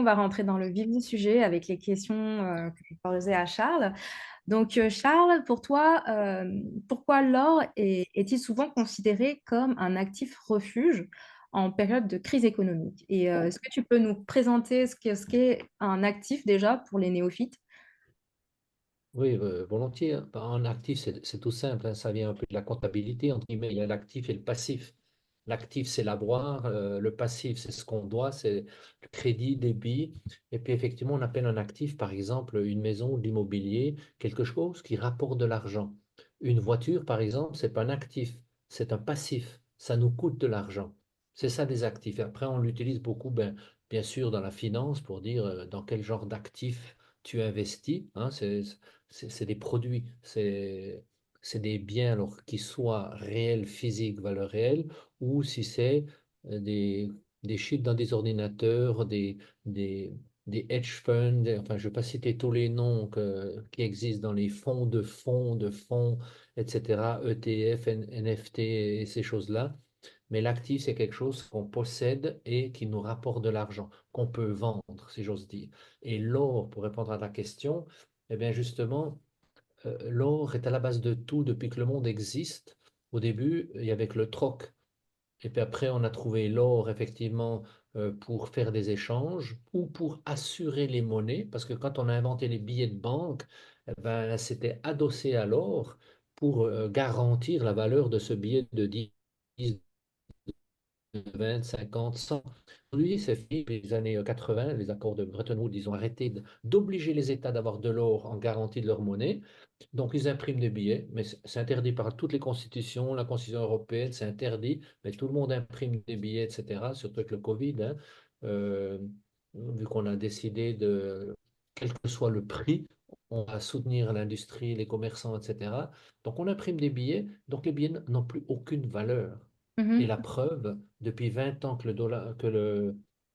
va rentrer dans le vif du sujet avec les questions que je posais à Charles. Donc, Charles, pour toi, pourquoi l'or est-il souvent considéré comme un actif refuge en période de crise économique? Et est-ce que tu peux nous présenter ce qu'est un actif déjà pour les néophytes? Oui, volontiers, hein. En actif, c'est tout simple, hein. Ça vient un peu de la comptabilité, entre guillemets. Il y a l'actif et le passif. L'actif, c'est l'avoir. Le passif, c'est ce qu'on doit, c'est le crédit, débit. Et puis, effectivement, on appelle un actif, par exemple, une maison, de l'immobilier, quelque chose qui rapporte de l'argent. Une voiture, par exemple, c'est pas un actif, c'est un passif. Ça nous coûte de l'argent. C'est ça des actifs. Et après, on l'utilise beaucoup, ben, bien sûr, dans la finance pour dire dans quel genre d'actifs tu investis, hein. C'est des produits, c'est des biens alors qui soient réels, physiques, valeur réelle, ou si c'est des, des chiffres dans des ordinateurs, des, des hedge funds, enfin je ne vais pas citer tous les noms qui existent dans les fonds, etc., ETF, NFT et ces choses-là. Mais l'actif, c'est quelque chose qu'on possède et qui nous rapporte de l'argent, qu'on peut vendre, si j'ose dire. Et l'or, pour répondre à ta question, eh bien justement, l'or est à la base de tout depuis que le monde existe. Au début, il y avait que le troc. Et puis après, on a trouvé l'or, effectivement, pour faire des échanges ou pour assurer les monnaies. Parce que quand on a inventé les billets de banque, eh ben, c'était adossé à l'or pour garantir la valeur de ce billet de 10, 20, 50, 100. Aujourd'hui, c'est fini. Les années 80, les accords de Bretton Woods, ils ont arrêté d'obliger les États d'avoir de l'or en garantie de leur monnaie. Donc, ils impriment des billets, mais c'est interdit par toutes les constitutions, la Constitution européenne, c'est interdit, mais tout le monde imprime des billets, etc. Surtout avec le Covid, hein. Euh, Vu qu'on a décidé de, quel que soit le prix, on va soutenir l'industrie, les commerçants, etc. Donc, on imprime des billets, donc les billets n'ont plus aucune valeur. Et Mhm, la preuve, depuis 20 ans que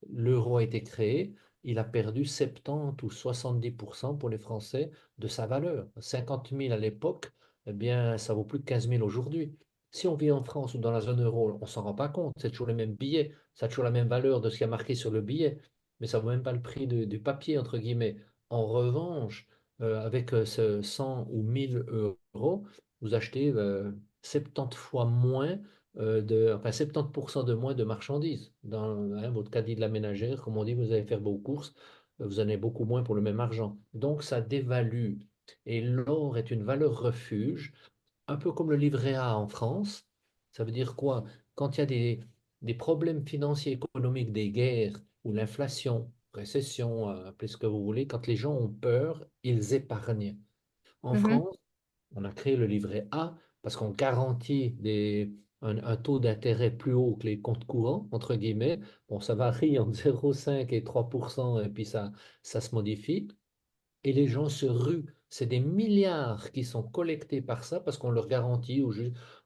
l'euro a été créé, il a perdu 70 ou 70% pour les Français de sa valeur. 50 000 à l'époque, eh bien, ça vaut plus de 15 000 aujourd'hui. Si on vit en France ou dans la zone euro, on ne s'en rend pas compte. C'est toujours les mêmes billets, ça a toujours la même valeur de ce qui a marqué sur le billet, mais ça ne vaut même pas le prix du papier, entre guillemets. En revanche, avec ce 100 ou 1000 euros, vous achetez 70 fois moins enfin 70% de moins de marchandises. Dans votre caddie de la ménagère, comme on dit, vous allez faire vos courses, vous en avez beaucoup moins pour le même argent. Donc ça dévalue. Et l'or est une valeur refuge, un peu comme le livret A en France. Ça veut dire quoi? Quand il y a des problèmes financiers, économiques, des guerres ou l'inflation, récession, appelez ce que vous voulez, quand les gens ont peur, ils épargnent. En mhm. France, on a créé le livret A parce qu'on garantit un taux d'intérêt plus haut que les comptes courants, entre guillemets. Bon, ça varie entre 0,5 et 3% et puis ça se modifie. Et les gens se ruent. C'est des milliards qui sont collectés par ça parce qu'on leur garantit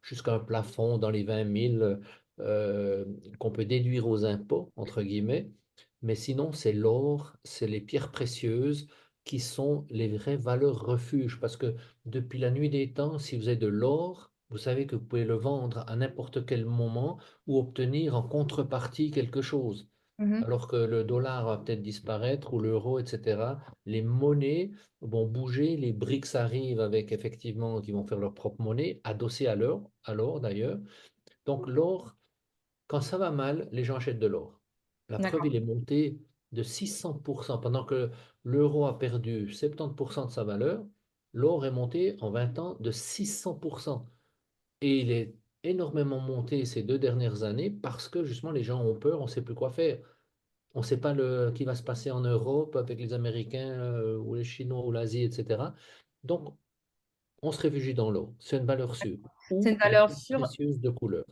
jusqu'à un plafond dans les 20 000 euh, qu'on peut déduire aux impôts, entre guillemets. Mais sinon, c'est l'or, c'est les pierres précieuses qui sont les vraies valeurs refuges. Parce que depuis la nuit des temps, si vous avez de l'or, vous savez que vous pouvez le vendre à n'importe quel moment ou obtenir en contrepartie quelque chose. Mhm. Alors que le dollar va peut-être disparaître ou l'euro, etc. Les monnaies vont bouger, les BRICS arrivent avec effectivement qui vont faire leur propre monnaie, adossée à l'or d'ailleurs. Donc l'or, quand ça va mal, les gens achètent de l'or. La preuve, D'accord. il est monté de 600%. Pendant que l'euro a perdu 70% de sa valeur, l'or est monté en 20 ans de 600%. Et il est énormément monté ces 2 dernières années parce que justement les gens ont peur, on ne sait plus quoi faire. On ne sait pas qui va se passer en Europe avec les Américains ou les Chinois ou l'Asie, etc. Donc, on se réfugie dans l'eau. C'est une valeur sûre. C'est Ou une une valeur pierre sûre. précieuse de couleur.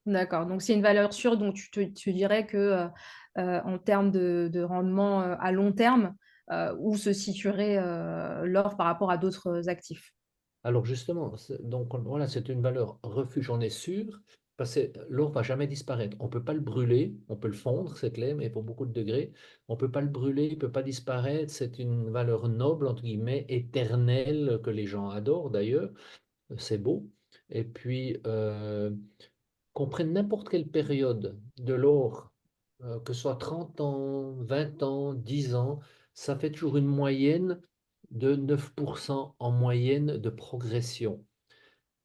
D'accord. Donc, c'est une valeur sûre dont tu dirais que en termes de rendement à long terme, où se situerait l'or par rapport à d'autres actifs. Alors justement, donc voilà, c'est une valeur refuge, on est sûr, parce que l'or va jamais disparaître. On ne peut pas le brûler, on peut le fondre, c'est clair, mais pour beaucoup de degrés, on ne peut pas le brûler, il ne peut pas disparaître. C'est une valeur noble, entre guillemets, éternelle, que les gens adorent d'ailleurs. C'est beau. Et puis, qu'on prenne n'importe quelle période de l'or, que ce soit 30 ans, 20 ans, 10 ans, ça fait toujours une moyenne de 9% en moyenne de progression.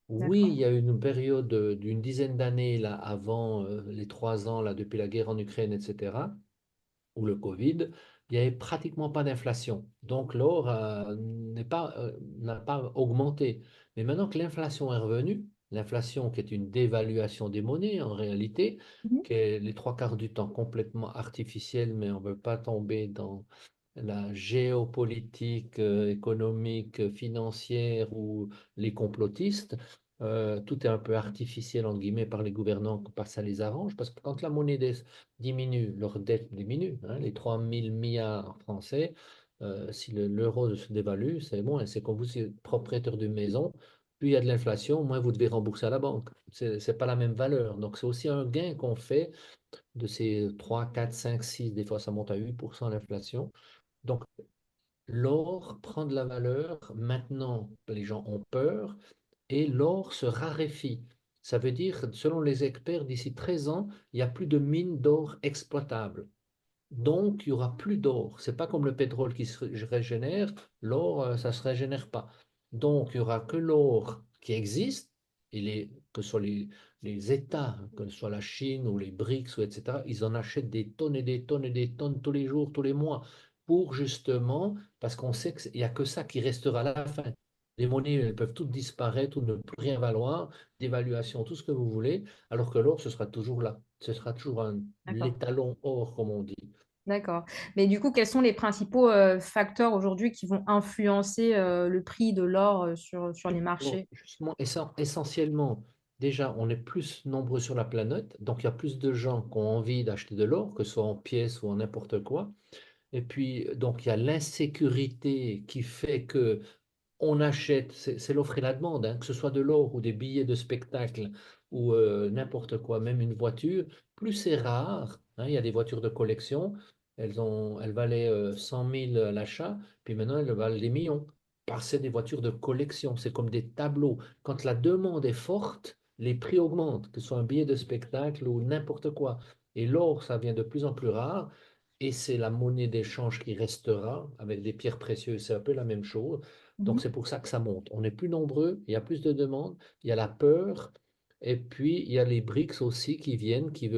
Oui, il D'accord. y a eu une période d'une dizaine d'années là avant les 3 ans là depuis la guerre en Ukraine, etc., ou le Covid, il n'y avait pratiquement pas d'inflation. Donc l'or n'a pas augmenté. Mais maintenant que l'inflation est revenue, l'inflation qui est une dévaluation des monnaies en réalité, Mhm. qui est les trois quarts du temps complètement artificielle, mais on ne veut pas tomber dans la géopolitique, économique, financière ou les complotistes. Tout est un peu artificiel, entre guillemets, par les gouvernants, parce que ça les arrange. Parce que quand la monnaie diminue, leur dette diminue. Hein, les 3 000 milliards français, si l'euro se dévalue, c'est bon. Et c'est comme vous, si vous êtes propriétaire d'une maison, plus il y a de l'inflation, moins vous devez rembourser à la banque. C'est pas la même valeur. Donc c'est aussi un gain qu'on fait de ces 3 4 5 6 des fois ça monte à 8% l'inflation. Donc, l'or prend de la valeur. Maintenant, les gens ont peur et l'or se raréfie. Ça veut dire, selon les experts, d'ici 13 ans, il n'y a plus de mines d'or exploitables. Donc, il n'y aura plus d'or. C'est pas comme le pétrole qui se régénère. L'or, ça ne se régénère pas. Donc, il n'y aura que l'or qui existe. Que ce soit les États, que ce soit la Chine ou les BRICS, ou etc., ils en achètent des tonnes et des tonnes et des tonnes tous les jours, tous les mois, pour justement, parce qu'on sait qu'il n'y a que ça qui restera à la fin. Les monnaies, elles peuvent toutes disparaître ou ne plus rien valoir, dévaluation, tout ce que vous voulez, alors que l'or, ce sera toujours là. Ce sera toujours D'accord. l'étalon or, comme on dit. D'accord. Mais du coup, quels sont les principaux facteurs aujourd'hui qui vont influencer le prix de l'or sur les Bon, marchés? justement, essentiellement, déjà, on est plus nombreux sur la planète, donc il y a plus de gens qui ont envie d'acheter de l'or, que ce soit en pièces ou en n'importe quoi. Et puis, donc, il y a l'insécurité qui fait que on achète, c'est l'offre et la demande, hein, que ce soit de l'or ou des billets de spectacle ou n'importe quoi, même une voiture, plus c'est rare, hein, il y a des voitures de collection, elles valaient 100 000 à l'achat, puis maintenant elles valent des millions, parce que c'est des voitures de collection, c'est comme des tableaux. Quand la demande est forte, les prix augmentent, que ce soit un billet de spectacle ou n'importe quoi. Et l'or, ça devient de plus en plus rare, et c'est la monnaie d'échange qui restera avec des pierres précieuses, c'est un peu la même chose. Donc, Mhm. c'est pour ça que ça monte. On est plus nombreux, il y a plus de demandes, il y a la peur, et puis il y a les BRICS aussi qui viennent, qui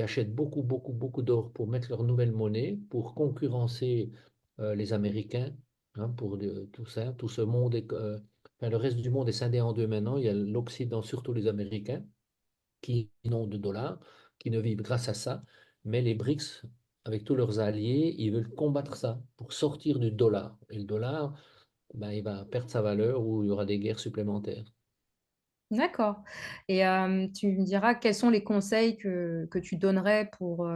achètent beaucoup, beaucoup, beaucoup d'or pour mettre leur nouvelle monnaie, pour concurrencer les Américains, hein, tout ça, tout ce monde, enfin, le reste du monde est scindé en deux maintenant. Il y a l'Occident, surtout les Américains, qui n'ont de dollars, qui ne vivent grâce à ça, mais les BRICS, avec tous leurs alliés, ils veulent combattre ça pour sortir du dollar. Et le dollar, ben, il va perdre sa valeur ou il y aura des guerres supplémentaires. D'accord. Et tu me diras quels sont les conseils que tu donnerais pour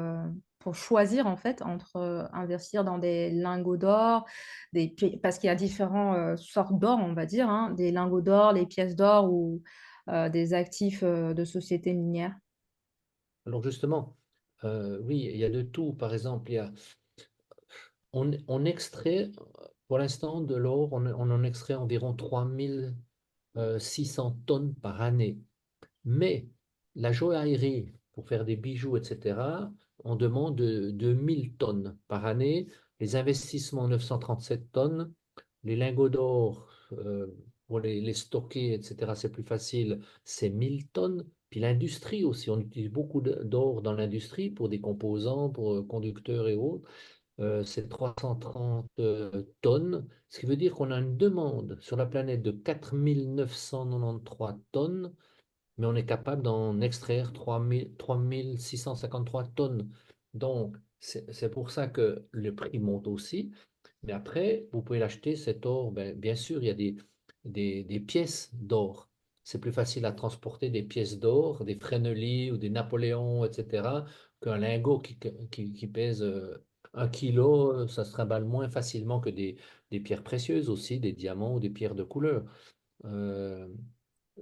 choisir en fait entre investir dans des lingots d'or, parce qu'il y a différentes sortes d'or, on va dire, hein, des lingots d'or, les pièces d'or ou des actifs de sociétés minières. Alors justement, oui, il y a de tout. Par exemple, on extrait, pour l'instant, de l'or, on en extrait environ 3600 tonnes par année. Mais la joaillerie, pour faire des bijoux, etc., on demande 2000 tonnes par année. Les investissements, 937 tonnes. Les lingots d'or, pour les stocker, etc., c'est plus facile, c'est 1000 tonnes. Puis l'industrie aussi, on utilise beaucoup d'or dans l'industrie pour des composants, pour conducteurs et autres. C'est 330 tonnes, ce qui veut dire qu'on a une demande sur la planète de 4993 tonnes, mais on est capable d'en extraire 3653 tonnes. Donc, c'est pour ça que le prix monte aussi. Mais après, vous pouvez l'acheter, cet or. Ben, bien sûr, il y a des pièces d'or. C'est plus facile à transporter des pièces d'or, des Fresnelly ou des Napoléon, etc., qu'un lingot qui pèse 1 kilo. Ça se trimballe moins facilement que des pierres précieuses aussi, des diamants ou des pierres de couleur. Euh,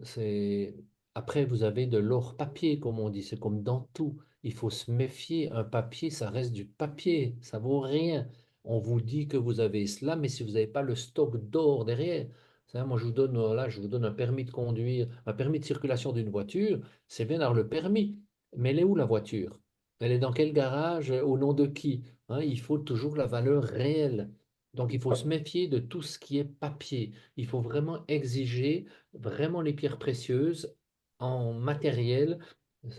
c'est... Après, vous avez de l'or papier, comme on dit. C'est comme dans tout. Il faut se méfier. Un papier, ça reste du papier. Ça vaut rien. On vous dit que vous avez cela, mais si vous n'avez pas le stock d'or derrière, ça, moi, je vous donne, voilà, je vous donne un permis de conduire, un permis de circulation d'une voiture. C'est bien d'avoir le permis. Mais elle est où la voiture? Elle est dans quel garage? Au nom de qui? Hein, il faut toujours la valeur réelle. Donc, il faut se méfier de tout ce qui est papier. Il faut vraiment exiger vraiment les pierres précieuses en matériel.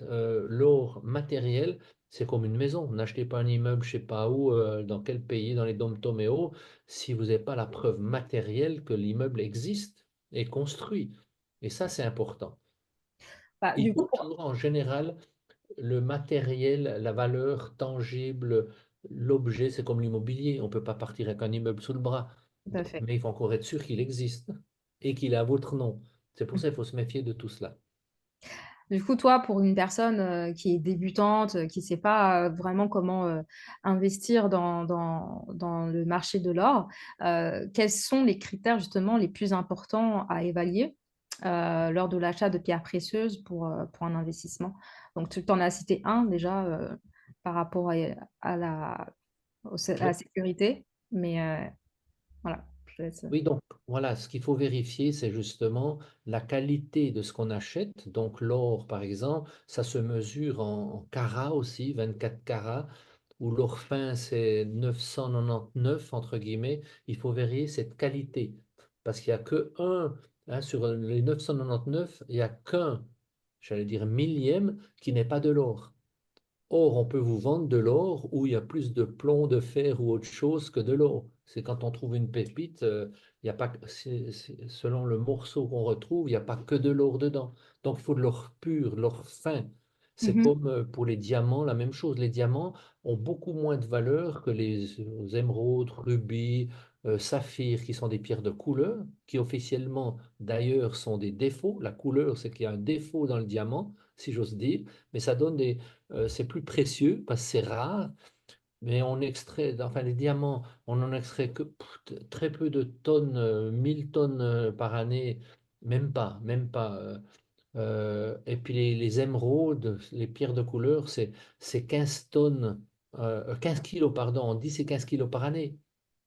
L'or matériel, c'est comme une maison. N'achetez pas un immeuble, je ne sais pas où, dans quel pays, dans les dom-tom et autres, si vous n'avez pas la preuve matérielle que l'immeuble existe et construit. Et ça, c'est important. Bah, Il du coup, faut toujours en général le matériel, la valeur tangible, l'objet, c'est comme l'immobilier. On ne peut pas partir avec un immeuble sous le bras, tout à fait. mais il faut encore être sûr qu'il existe et qu'il est à votre nom. C'est pour ça qu'il faut se méfier de tout cela. Du coup, toi, pour une personne qui est débutante, qui ne sait pas vraiment comment investir dans le marché de l'or, quels sont les critères justement les plus importants à évaluer lors de l'achat de pierres précieuses pour un investissement? Donc, tu en as cité un déjà par rapport à à la Oui. sécurité, mais voilà, je te laisse. Oui, donc voilà, ce qu'il faut vérifier, c'est justement la qualité de ce qu'on achète. Donc l'or, par exemple, ça se mesure en carats aussi, 24 carats, ou l'or fin, c'est 999, entre guillemets. Il faut vérifier cette qualité. Parce qu'il n'y a que un, hein, sur les 999, il n'y a qu'un, j'allais dire millième, qui n'est pas de l'or. Or, on peut vous vendre de l'or où il y a plus de plomb, de fer ou autre chose que de l'or. C'est quand on trouve une pépite, il y a pas, selon le morceau qu'on retrouve, il n'y a pas que de l'or dedans. Donc, il faut de l'or pur, de l'or fin. C'est Mhm, comme pour les diamants, la même chose. Les diamants ont beaucoup moins de valeur que les émeraudes, rubis, saphirs, qui sont des pierres de couleur, qui officiellement, d'ailleurs, sont des défauts. La couleur, c'est qu'il y a un défaut dans le diamant, si j'ose dire, mais ça donne c'est plus précieux parce que c'est rare, mais on extrait, enfin les diamants, on n'en extrait que très peu de tonnes, 1000 tonnes par année, même pas. Et puis les émeraudes, les pierres de couleur, c'est 15 tonnes, 15 kilos, pardon, on dit c'est 15 kilos par année.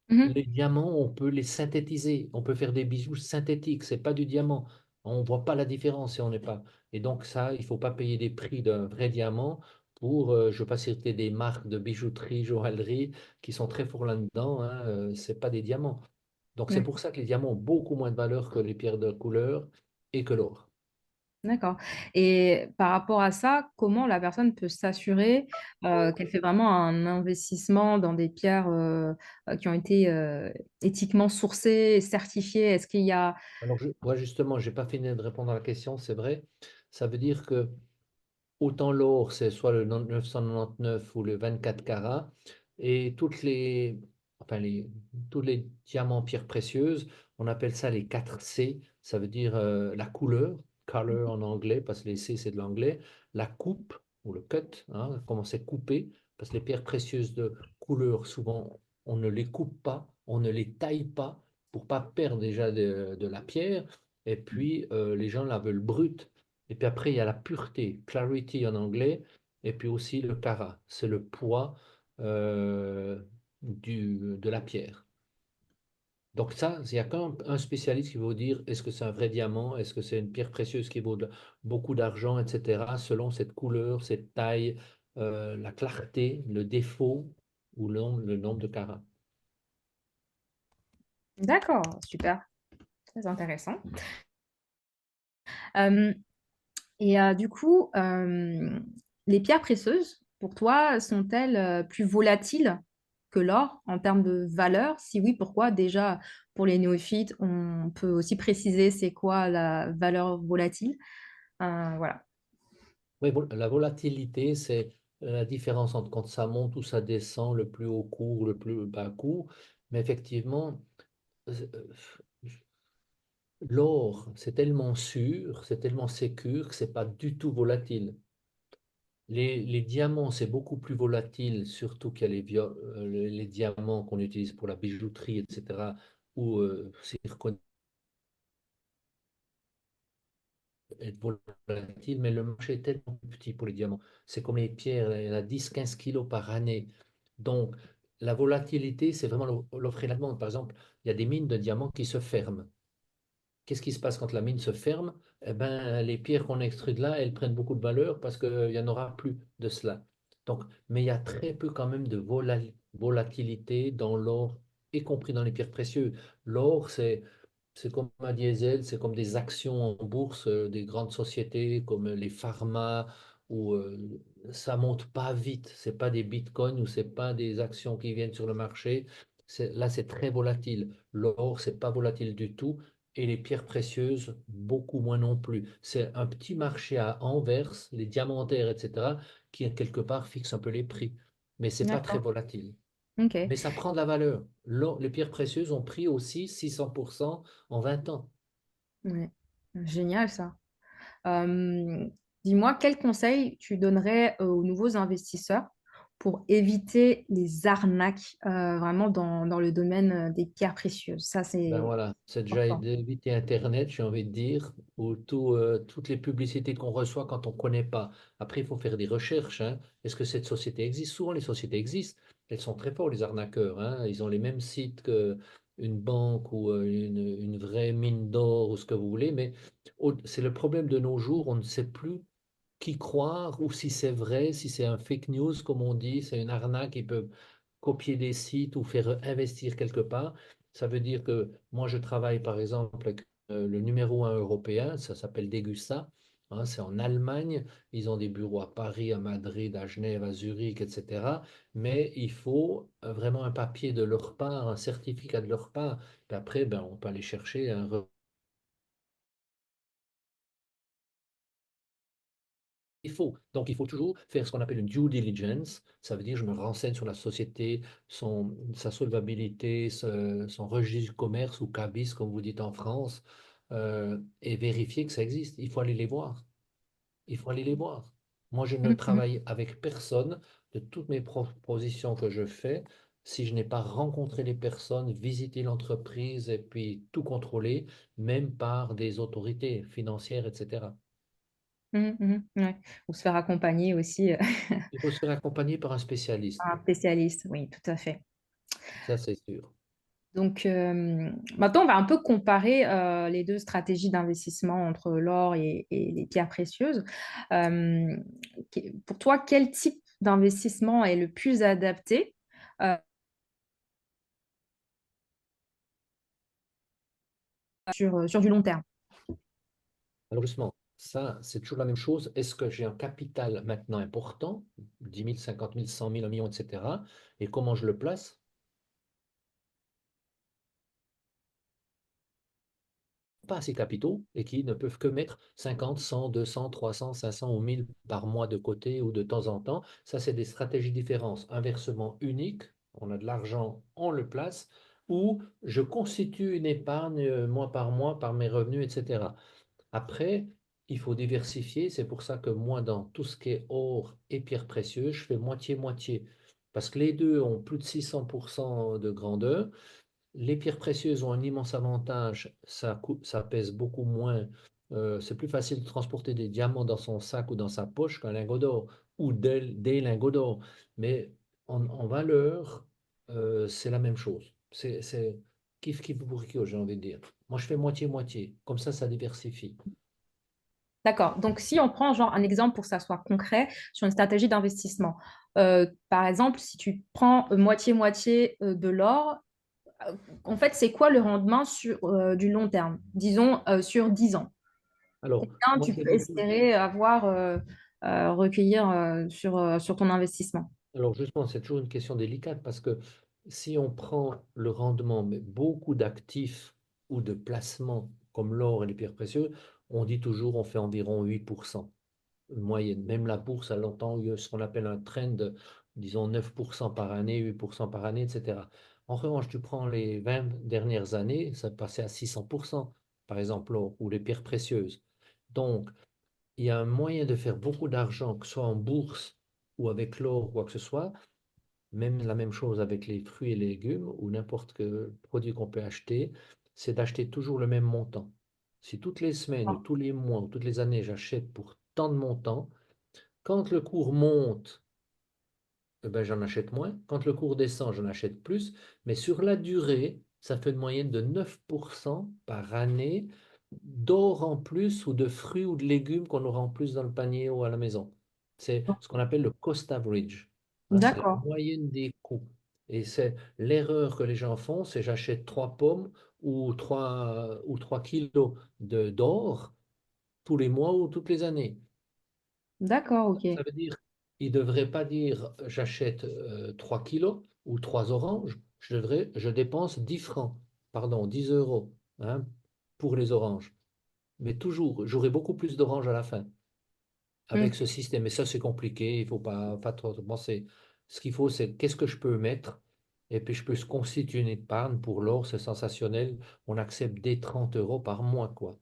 mhm. Les diamants, on peut les synthétiser. On peut faire des bijoux synthétiques. C'est pas du diamant. On ne voit pas la différence si on n'est pas. Et donc ça, il ne faut pas payer les prix d'un vrai diamant pour, je ne veux pas citer des marques de bijouterie, joaillerie qui sont très forts là-dedans. Hein, c'est pas des diamants. Donc c'est pour ça que les diamants ont beaucoup moins de valeur que les pierres de couleur et que l'or. D'accord. Et par rapport à ça, comment la personne peut s'assurer qu'elle fait vraiment un investissement dans des pierres qui ont été éthiquement sourcées et certifiées? Est-ce qu'il y a... Alors, moi, justement, je n'ai pas fini de répondre à la question, c'est vrai. Ça veut dire que autant l'or, c'est soit le 999 ou le 24 carats, et enfin tous les diamants pierres précieuses, on appelle ça les 4 C, ça veut dire la couleur, color en anglais, parce que les C c'est de l'anglais, la coupe ou le cut, hein, comment c'est coupé, parce que les pierres précieuses de couleur, souvent, on ne les coupe pas, on ne les taille pas pour pas perdre déjà de la pierre, et puis les gens la veulent brute. Et puis après, il y a la pureté, clarity en anglais, et puis aussi le carat, c'est le poids de la pierre. Donc ça, il n'y a qu'un un spécialiste qui va vous dire est-ce que c'est un vrai diamant, est-ce que c'est une pierre précieuse qui vaut beaucoup d'argent, etc., selon cette couleur, cette taille, la clarté, le défaut ou le nombre de carats. D'accord, super, très intéressant. Euh, du coup, les pierres précieuses, pour toi, sont-elles plus volatiles que l'or en termes de valeur? Si oui, pourquoi? Déjà, pour les néophytes, on peut aussi préciser c'est quoi la valeur volatile. Voilà. Oui, la volatilité, c'est la différence entre quand ça monte ou ça descend, le plus haut cours, le plus bas cours. Mais effectivement, euh, l'or, c'est tellement sûr, c'est tellement sécure que c'est pas du tout volatile. Les diamants, c'est beaucoup plus volatile, surtout qu'il y a les diamants qu'on utilise pour la bijouterie, etc., où c'est reconnu être volatile, mais le marché est tellement petit pour les diamants. C'est comme les pierres, il y en a 10-15 kilos par année. Donc, la volatilité, c'est vraiment l'offre et la demande. Par exemple, il y a des mines de diamants qui se ferment. Qu'est-ce qui se passe quand la mine se ferme? Eh ben, les pierres qu'on extrait de là, elles prennent beaucoup de valeur parce qu'il n'y en aura plus de cela. Donc, mais il y a très peu quand même de volatilité dans l'or, y compris dans les pierres précieuses. L'or, c'est comme un diesel, c'est comme des actions en bourse, des grandes sociétés comme les pharma, où ça monte pas vite. C'est pas des bitcoins ou c'est pas des actions qui viennent sur le marché. Là, c'est très volatile. L'or, c'est pas volatile du tout. Et les pierres précieuses, beaucoup moins non plus. C'est un petit marché à Anvers, les diamantaires, etc., qui quelque part fixe un peu les prix. Mais c'est pas très D'accord. volatile. Ok. Mais ça prend de la valeur. Les pierres précieuses ont pris aussi 600% en 20 ans. Ouais. Génial ça. Euh, Dis-moi, quel conseil tu donnerais aux nouveaux investisseurs pour éviter les arnaques vraiment dans le domaine des pierres précieuses? Ça, Ben c'est voilà, c'est déjà important. d'éviter Internet, j'ai envie de dire, ou toutes les publicités qu'on reçoit quand on ne connaît pas. Après, il faut faire des recherches, hein. Est-ce que cette société existe? Souvent, les sociétés existent. Elles sont très fortes, les arnaqueurs, hein. Ils ont les mêmes sites qu'une banque ou une vraie mine d'or ou ce que vous voulez. Mais c'est le problème de nos jours, on ne sait plus qui croire ou si c'est vrai, si c'est un fake news, comme on dit, c'est une arnaque qui peut copier des sites ou faire investir quelque part. Ça veut dire que moi, je travaille par exemple avec le numéro un européen, ça s'appelle Degussa, hein, c'est en Allemagne, ils ont des bureaux à Paris, à Madrid, à Genève, à Zurich, etc. Mais il faut vraiment un papier de leur part, un certificat de leur part. Puis après, ben, on peut aller chercher un il faut. Donc, il faut toujours faire ce qu'on appelle une due diligence. Ça veut dire, je me renseigne sur la société, sa solvabilité, son registre du commerce ou CABIS, comme vous dites en France, et vérifier que ça existe. Il faut aller les voir. Il faut aller les voir. Moi, je ne Mhm. travaille avec personne de toutes mes propositions que je fais si je n'ai pas rencontré les personnes, visité l'entreprise et puis tout contrôlé, même par des autorités financières, etc. Mhm, mhm, ouais. Ou se faire accompagner aussi Il faut se faire accompagner par un spécialiste. par un spécialiste. Oui, tout à fait. Ça, c'est sûr. Donc, maintenant, on va un peu comparer les deux stratégies d'investissement entre l'or et les pierres précieuses. Euh, pour toi, quel type d'investissement est le plus adapté euh, sur du long terme? Alors justement, ça, c'est toujours la même chose. Est-ce que j'ai un capital maintenant important, 10 000, 50 000, 100 000, 1 million, etc. Et comment je le place? Pas assez capitaux et qui ne peuvent que mettre 50, 100, 200, 300, 500 ou 1000 par mois de côté ou de temps en temps. Ça, c'est des stratégies différentes. Un versement unique, on a de l'argent, on le place, ou je constitue une épargne mois par mes revenus, etc. Après, il faut diversifier. C'est pour ça que moi, dans tout ce qui est or et pierres précieuses, je fais moitié-moitié. Parce que les deux ont plus de 600% de grandeur. Les pierres précieuses ont un immense avantage. Ça pèse beaucoup moins. C'est plus facile de transporter des diamants dans son sac ou dans sa poche qu'un lingot d'or ou des lingots d'or. Mais en valeur, c'est la même chose. C'est kiff pour kiff, j'ai envie de dire. Moi, je fais moitié-moitié. Comme ça diversifie. D'accord. Donc, si on prend genre un exemple pour que ça soit concret sur une stratégie d'investissement, par exemple, si tu prends moitié-moitié de l'or, euh, en fait, c'est quoi le rendement sur du long terme? Disons sur 10 ans. Alors, Combien moi, tu je peux dis toujours, espérer avoir, recueillir sur ton investissement? alors justement, c'est toujours une question délicate parce que si on prend le rendement, mais beaucoup d'actifs ou de placements comme l'or et les pierres précieuses, on dit toujours on fait environ 8% moyenne. Même la bourse a longtemps eu ce qu'on appelle un trend, disons 9% par année, 8% par année, etc. En revanche, tu prends les 20 dernières années, ça passait à 600%, par exemple, l'or ou les pierres précieuses. Donc, il y a un moyen de faire beaucoup d'argent, que ce soit en bourse ou avec l'or ou quoi que ce soit, même la même chose avec les fruits et les légumes ou n'importe quel produit qu'on peut acheter, c'est d'acheter toujours le même montant. Si toutes les semaines ou tous les mois ou toutes les années, j'achète pour tant de montants, quand le cours monte, eh ben, j'en achète moins. Quand le cours descend, j'en achète plus. Mais sur la durée, ça fait une moyenne de 9% par année d'or en plus ou de fruits ou de légumes qu'on aura en plus dans le panier ou à la maison. C'est ce qu'on appelle le cost average, hein, c'est la D'accord, moyenne des coûts. Et c'est l'erreur que les gens font, c'est j'achète 3 pommes ou 3 kilos d'or tous les mois ou toutes les années. d'accord, ok. Ça veut dire, il ne devrait pas dire j'achète 3 kilos ou 3 oranges, je dépense 10 francs, pardon, 10 euros, hein, pour les oranges. Mais toujours, j'aurai beaucoup plus d'oranges à la fin avec Hmm. ce système. Et ça, c'est compliqué, il ne faut pas trop penser. Ce qu'il faut, c'est qu'est-ce que je peux mettre, et puis je peux se constituer une épargne pour l'or, c'est sensationnel. On accepte des 30 euros par mois, quoi.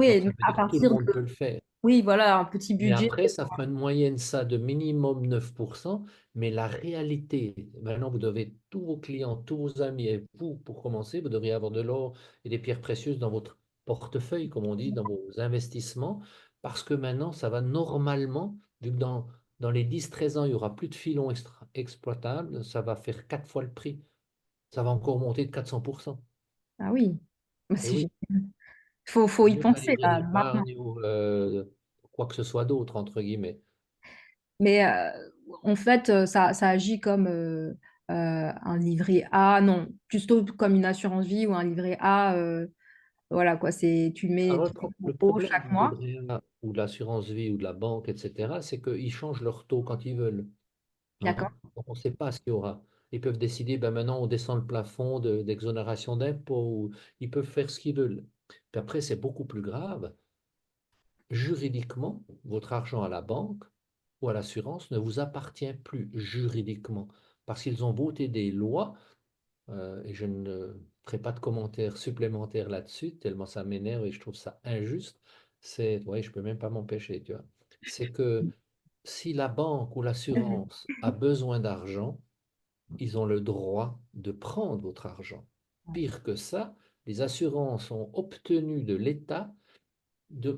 Donc, Oui, ça donc veut à dire que tout le partir monde de... peut le faire. Oui, voilà, un petit Mais budget. après, ça fera une moyenne, ça, de minimum 9%. Mais la réalité, maintenant, vous devez, tous vos clients, tous vos amis, et vous, pour commencer, vous devriez avoir de l'or et des pierres précieuses dans votre portefeuille, comme on dit, dans vos investissements, parce que maintenant, ça va normalement, vu que dans les 10 13 ans, il n'y aura plus de filons exploitables, ça va faire 4 fois le prix. Ça va encore monter de 400%. Ah oui, bah, Et c'est oui, génial. Faut y mieux qu'un penser livret là, maintenant. d'épargne ou quoi que ce soit d'autre, entre guillemets. Mais en fait, ça agit comme un livret A, non, plutôt comme une assurance vie ou un livret A. Voilà quoi, c'est tu mets Alors, ton le euro problème chaque du mois. livret A ou de l'assurance vie ou de la banque, etc., c'est qu'ils changent leur taux quand ils veulent, hein. D'accord. Donc, on ne sait pas ce qu'il y aura. Ils peuvent décider, ben maintenant, on descend le plafond d'exonération d'impôts, ou ils peuvent faire ce qu'ils veulent. Puis après, c'est beaucoup plus grave. Juridiquement, votre argent à la banque ou à l'assurance ne vous appartient plus juridiquement parce qu'ils ont voté des lois et je ne ferai pas de commentaires supplémentaires là-dessus, tellement ça m'énerve et je trouve ça injuste. Ouais, je peux même pas m'empêcher, tu vois. C'est que si la banque ou Mhm. l'assurance a besoin d'argent, ils ont le droit de prendre votre argent. Pire que ça, les assurances ont obtenu de l'État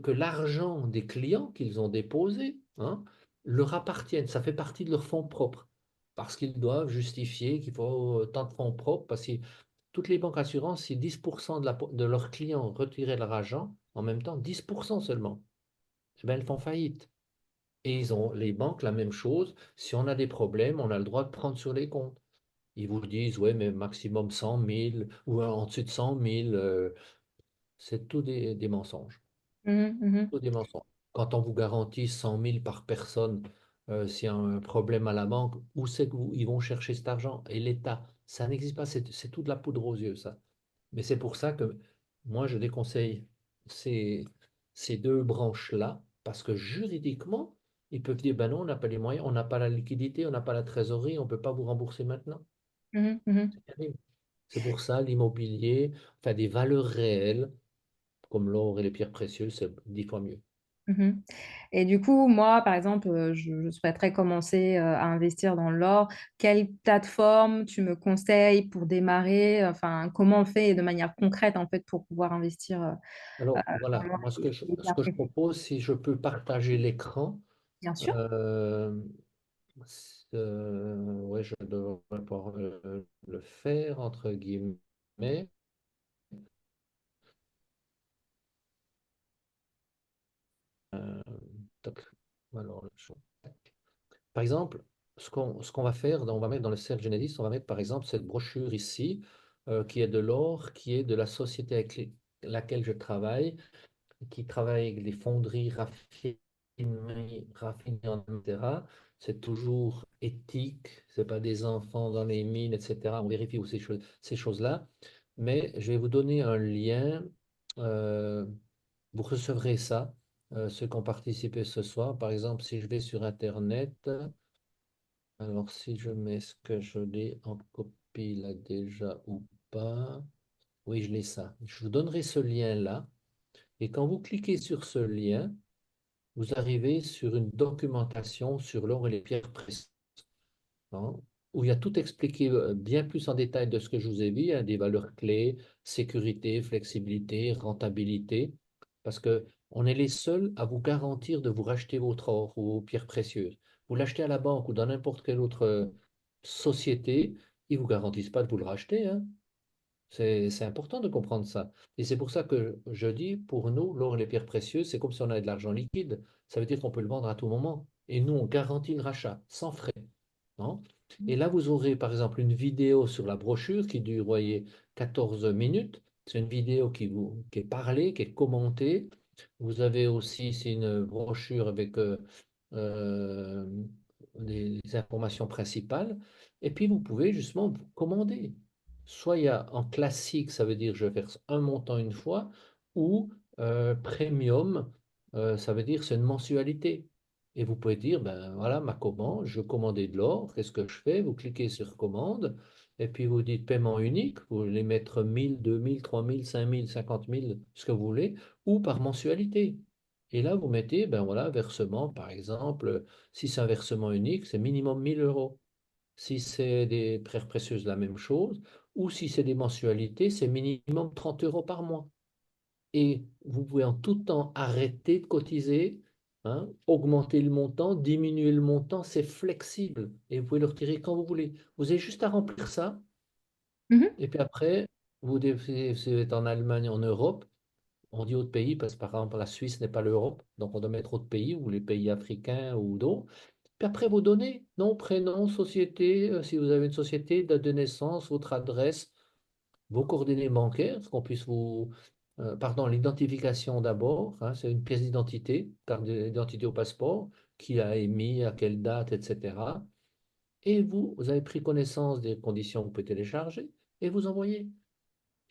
que l'argent des clients qu'ils ont déposé, hein, leur appartienne. Ça fait partie de leurs fonds propres. Parce qu'ils doivent justifier qu'il faut tant de fonds propres, parce que toutes les banques assurances, si 10% de leurs clients retiraient leur argent, en même temps, 10% seulement, eh bien, elles font faillite. Et ils ont, les banques, la même chose. Si on a des problèmes, on a le droit de prendre sur les comptes. Ils vous disent, ouais, mais maximum 100 000 ou en dessus de 100 000, c'est tout des mensonges. Mhm, mhm, Tout des mensonges. Quand on vous garantit 100 000 par personne, s'il y a un problème à la banque, où c'est qu'ils vont chercher cet argent? Et l'État, ça n'existe pas, c'est tout de la poudre aux yeux, ça. Mais c'est pour ça que moi, je déconseille ces, ces deux branches-là, parce que juridiquement, ils peuvent dire, ben non, on n'a pas les moyens, on n'a pas la liquidité, on n'a pas la trésorerie, on ne peut pas vous rembourser maintenant. mhm, mhm, C'est terrible. C'est pour ça, l'immobilier, enfin des valeurs réelles, comme l'or et les pierres précieuses, c'est 10 fois mieux. mhm. Et du coup, moi, par exemple, je souhaiterais commencer à investir dans l'or. Quelle plateforme tu me conseilles pour démarrer? Enfin, comment on fait de manière concrète en fait pour pouvoir investir Alors dans voilà, l'or moi et ce bien que je précis? propose, si je peux partager l'écran, Bien sûr. euh, ouais, je devrais pouvoir le faire entre guillemets. Euh, Tac. Alors, par exemple, ce qu'on va faire, on va mettre dans le cercle Genesis, on va mettre par exemple cette brochure ici, qui est de l'or, qui est de la société avec laquelle je travaille, qui travaille avec des fonderies, raffineries, etc. C'est toujours éthique, c'est pas des enfants dans les mines, etc. On vérifie aussi ces choses-là. Mais je vais vous donner un lien. euh, Vous recevrez ça, ceux qui ont participé ce soir. Par exemple, si je vais sur Internet, alors si je mets ce que je l'ai en copie là déjà ou pas. Oui, je l'ai ça. Je vous donnerai ce lien-là. Et quand vous cliquez sur ce lien, vous arrivez sur une documentation sur l'or et les pierres précieuses, hein, où il y a tout expliqué bien plus en détail de ce que je vous ai dit, hein, des valeurs clés, sécurité, flexibilité, rentabilité, parce que on est les seuls à vous garantir de vous racheter votre or ou vos pierres précieuses. Vous l'achetez à la banque ou dans n'importe quelle autre société, ils ne vous garantissent pas de vous le racheter, hein. C'est important de comprendre ça. Et c'est pour ça que je dis, pour nous, l'or et les pierres précieuses, c'est comme si on avait de l'argent liquide. Ça veut dire qu'on peut le vendre à tout moment. et nous, on garantit le rachat sans frais. Non. Et là, vous aurez par exemple une vidéo sur la brochure qui dure, voyez, 14 minutes. C'est une vidéo qui est parlée, qui est commentée. Vous avez aussi, c'est une brochure avec euh, les informations principales. Et puis, vous pouvez justement vous commander. Soit il y a en classique, ça veut dire je verse un montant une fois, ou premium, ça veut dire c'est une mensualité. Et vous pouvez dire, ben voilà ma commande, je veux commander de l'or, qu'est-ce que je fais? Vous cliquez sur commande, et puis vous dites paiement unique, vous voulez mettre 1000, 2000, 3000, 5000, 50 000, ce que vous voulez, ou par mensualité. Et là, vous mettez, ben voilà, versement, par exemple, si c'est un versement unique, c'est minimum 1000 euros. Si c'est des pierres précieuses, la même chose. Ou si c'est des mensualités, c'est minimum 30 euros par mois. Et vous pouvez en tout temps arrêter de cotiser, hein, augmenter le montant, diminuer le montant, c'est flexible. Et vous pouvez le retirer quand vous voulez. Vous avez juste à remplir ça. Mhm. Et puis après, si vous êtes en Allemagne, en Europe, on dit autres pays parce que par exemple la Suisse n'est pas l'Europe, donc on doit mettre autres pays ou les pays africains ou d'autres. Puis après, vos données, nom, prénom, société, si vous avez une société, date de naissance, votre adresse, vos coordonnées bancaires, qu'on puisse pardon, l'identification d'abord, hein, c'est une pièce d'identité, carte d'identité au passeport, qui a émis, à quelle date, etc. Et vous avez pris connaissance des conditions que vous pouvez télécharger et vous envoyez.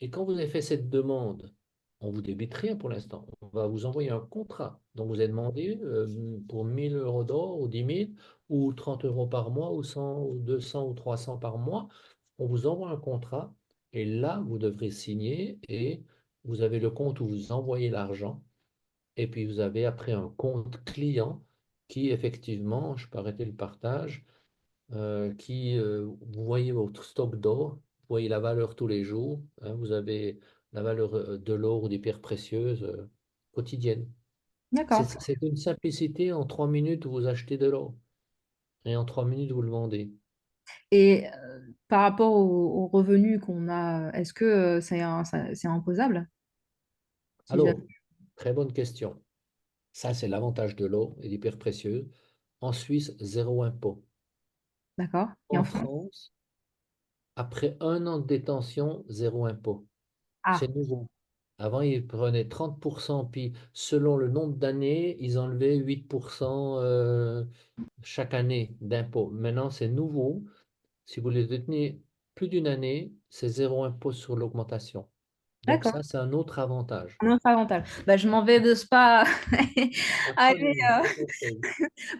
Et quand vous avez fait cette demande, on vous débite rien pour l'instant. On va vous envoyer un contrat dont vous avez demandé pour 1000 euros d'or ou 10 000 ou 30 euros par mois ou 100 ou 200 ou 300 par mois. On vous envoie un contrat et là, vous devrez signer et vous avez le compte où vous envoyez l'argent. Et puis vous avez après un compte client qui, effectivement, je peux arrêter le partage, vous voyez votre stock d'or, vous voyez la valeur tous les jours, hein, vous avez la valeur de l'or ou des pierres précieuses quotidiennes. D'accord. C'est une simplicité, en 3 minutes, vous achetez de l'or et en 3 minutes, vous le vendez. Et par rapport aux revenus qu'on a, est-ce que c'est imposable? Si Alors, jamais- très bonne question. Ça, c'est l'avantage de l'or et des pierres précieuses. En Suisse, zéro impôt. D'accord. Et en En France? France, après 1 an de détention, zéro impôt. Ah, C'est nouveau. Avant, ils prenaient 30%, puis selon le nombre d'années, ils enlevaient 8% chaque année d'impôt. Maintenant, c'est nouveau. Si vous les détenez plus d'une année, c'est zéro impôt sur l'augmentation. Donc d'accord. ça, c'est un autre avantage. Un autre avantage. Bah, je m'en vais de Spa aller Absolument, je vous conseille.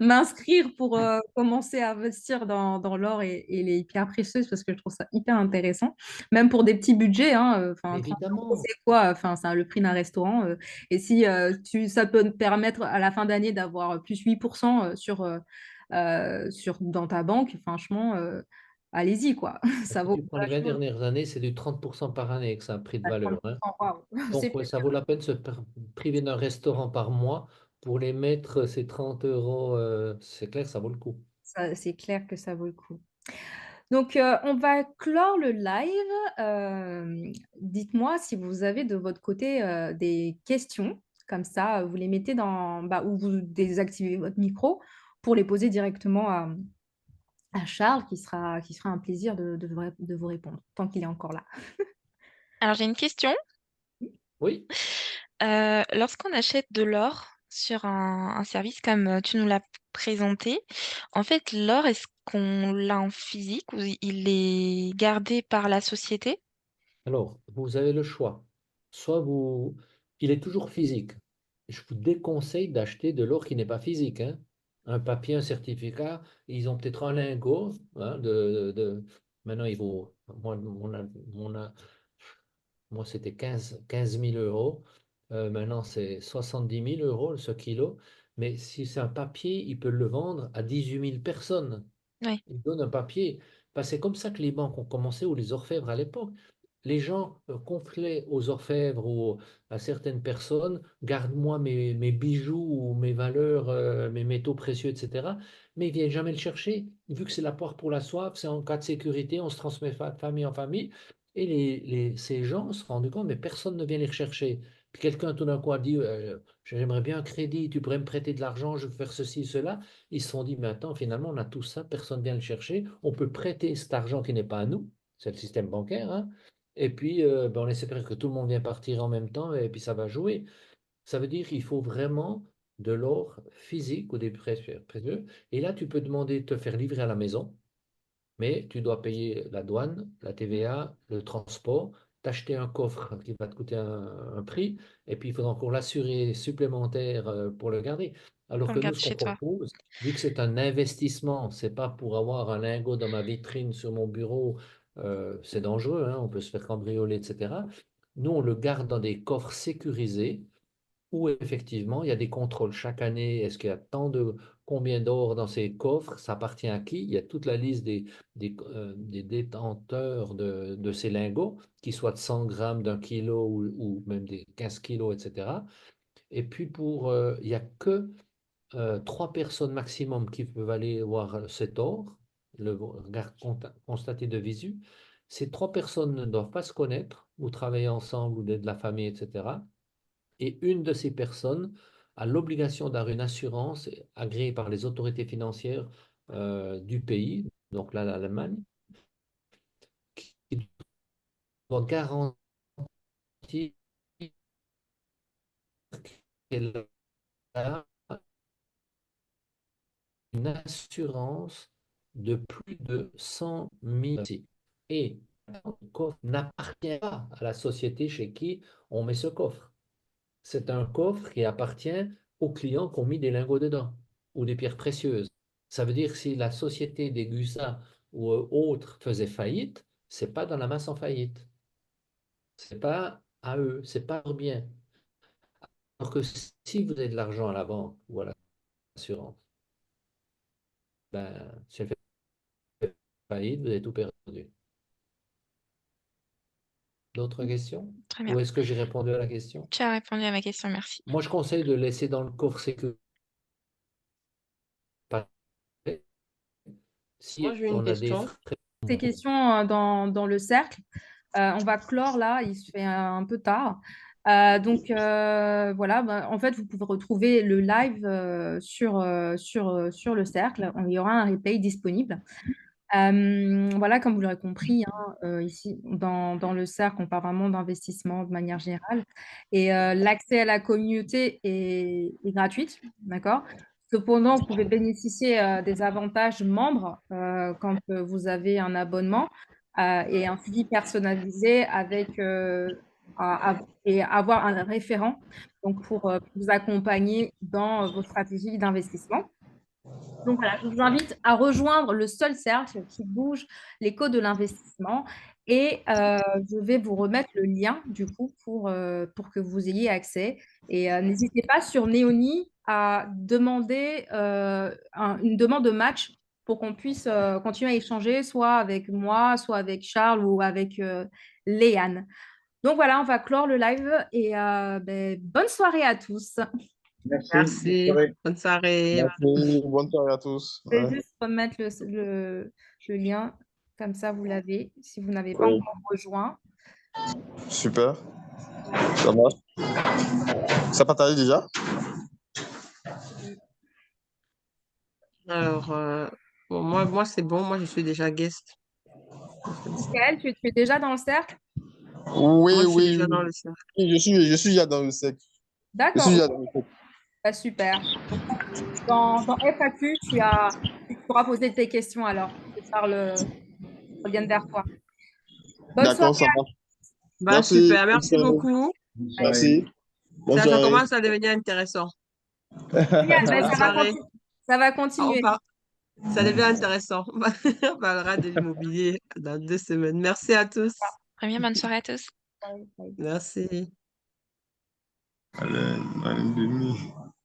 m'inscrire pour commencer à investir dans l'or et les pierres précieuses parce que je trouve ça hyper intéressant. Même pour des petits budgets, hein, enfin, 30 euros, Évidemment, c'est quoi? Enfin, c'est le prix d'un restaurant. Et si ça peut te permettre à la fin d'année d'avoir plus 8% dans ta banque, franchement, allez-y, quoi. Ça si vaut tu prends les 20 vachement dernières années, c'est du 30% par année que ça a pris de valeur, hein. 30%. Waouh. Donc, ouais, ça vaut la peine de se priver d'un restaurant par mois pour les mettre, ces 30 euros. C'est clair, ça vaut le coup. C'est clair que ça vaut le coup. Donc, on va clore le live. Dites-moi si vous avez de votre côté des questions. Comme ça, vous les mettez ou vous désactivez votre micro pour les poser directement à Charles, qui sera un plaisir de vous répondre, tant qu'il est encore là. Alors j'ai une question. Oui. Lorsqu'on achète de l'or sur un service comme tu nous l'as présenté, en fait, l'or, est-ce qu'on l'a en physique ou il est gardé par la société? Alors, vous avez le choix. Soit il est toujours physique. Je vous déconseille d'acheter de l'or qui n'est pas physique, hein. Un papier, un certificat, ils ont peut-être un lingot, hein, Maintenant, il vaut. Moi, c'était 15 000 euros. Maintenant, c'est 70 000 euros ce kilo. Mais si c'est un papier, il peut le vendre à 18 000 personnes. Oui, Ils donnent un papier. C'est comme ça que les banques ont commencé, ou les orfèvres à l'époque. Les gens confiaient aux orfèvres ou à certaines personnes, garde-moi mes bijoux ou mes valeurs, mes métaux précieux, etc. Mais ils ne viennent jamais le chercher. Vu que c'est la poire pour la soif, c'est en cas de sécurité, on se transmet de famille en famille. Et ces gens se sont rendus compte, mais personne ne vient les rechercher. Puis quelqu'un tout d'un coup a dit, j'aimerais bien un crédit, tu pourrais me prêter de l'argent, je veux faire ceci, cela. Ils se sont dit, mais attends, finalement, on a tout ça, personne ne vient le chercher, on peut prêter cet argent qui n'est pas à nous, c'est le système bancaire, hein. Et puis, ben, on espère que tout le monde vient partir en même temps et puis ça va jouer. Ça veut dire qu'il faut vraiment de l'or physique ou des précieux. Et là, tu peux demander de te faire livrer à la maison, mais tu dois payer la douane, la TVA, le transport, t'acheter un coffre qui va te coûter un prix, et puis il faudra encore l'assurer supplémentaire pour le garder. Alors On que le nous, garde ce qu'on chez toi. propose, vu que c'est un investissement, c'est pas pour avoir un lingot dans ma vitrine sur mon bureau, c'est dangereux, hein, on peut se faire cambrioler, etc. Nous, on le garde dans des coffres sécurisés où effectivement il y a des contrôles chaque année. Est-ce qu'il y a tant de combien d'or dans ces coffres? Ça appartient à qui? Il y a toute la liste des détenteurs de ces lingots, qui soient de 100 grammes, d'un kilo ou même des 15 kilos, etc. Et puis il n'y a que 3 personnes maximum qui peuvent aller voir cet or, le regard constaté de visu. Ces 3 personnes ne doivent pas se connaître ou travailler ensemble ou d'être de la famille, etc. Et une de ces personnes a l'obligation d'avoir une assurance agréée par les autorités financières du pays, donc là l'Allemagne, qui doit garantir qu'elle a une assurance de plus de 100 000 euros. Et le coffre n'appartient pas à la société chez qui on met ce coffre. C'est un coffre qui appartient aux clients qui ont mis des lingots dedans ou des pierres précieuses. Ça veut dire que si la société des Gusa ou autres faisait faillite, c'est pas dans la masse en faillite. C'est pas à eux, c'est pas leur bien. Alors que si vous avez de l'argent à la banque ou à l'assurance, ben, si elle fait faillite, vous avez tout perdu. D'autres questions? Très bien. Ou est-ce que j'ai répondu à la question? Tu as répondu à ma question, merci. Moi, je conseille de laisser dans le coffre sécurisé. Moi, Si j'ai une on a des question. frais. Ces questions dans le cercle. On va clore là, il se fait un peu tard. Donc voilà, ben, en fait, vous pouvez retrouver le live sur le cercle. Il y aura un replay disponible. Voilà, comme vous l'aurez compris, hein, ici, dans le cercle, on parle vraiment d'investissement de manière générale. Et l'accès à la communauté est gratuite, d'accord? Cependant, vous pouvez bénéficier des avantages membres quand vous avez un abonnement et un suivi personnalisé et avoir un référent donc pour vous accompagner dans vos stratégies d'investissement. Donc voilà, je vous invite à rejoindre le seul cercle qui bouge l'écho de l'investissement et je vais vous remettre le lien du coup pour que vous ayez accès. Et n'hésitez pas sur Neoni à demander une demande de match pour qu'on puisse continuer à échanger soit avec moi, soit avec Charles ou avec Léane. Donc voilà, on va clore le live et bonne soirée à tous. Merci. Merci. Bonne soirée. Merci. Bonne soirée à tous. Je vais Ouais. juste remettre le lien, comme ça vous l'avez, si vous n'avez pas Oui. encore rejoint. Super. Ça marche. Ça partagé déjà? Alors, bon, moi c'est bon. Moi, je suis déjà guest. Michael, tu es déjà dans le cercle? Oui, Moi, je suis oui, déjà oui. dans le cercle. Oui, je suis déjà dans le cercle. Je suis D'accord, déjà dans le cercle. super. Dans FAQ, tu pourras poser tes questions alors. Que Charles revienne vers toi. Bonne soirée. D'accord, ça marche. Bah, Merci. super. Merci beaucoup. Merci. Bonne Ça soirée. commence à devenir intéressant. Génial, Bonne soirée. ça va On continuer. Ça devient intéressant. On parlera de l'immobilier dans 2 semaines. Merci à tous. Très bien, bonne soirée à tous. Merci. Allez, 9h30.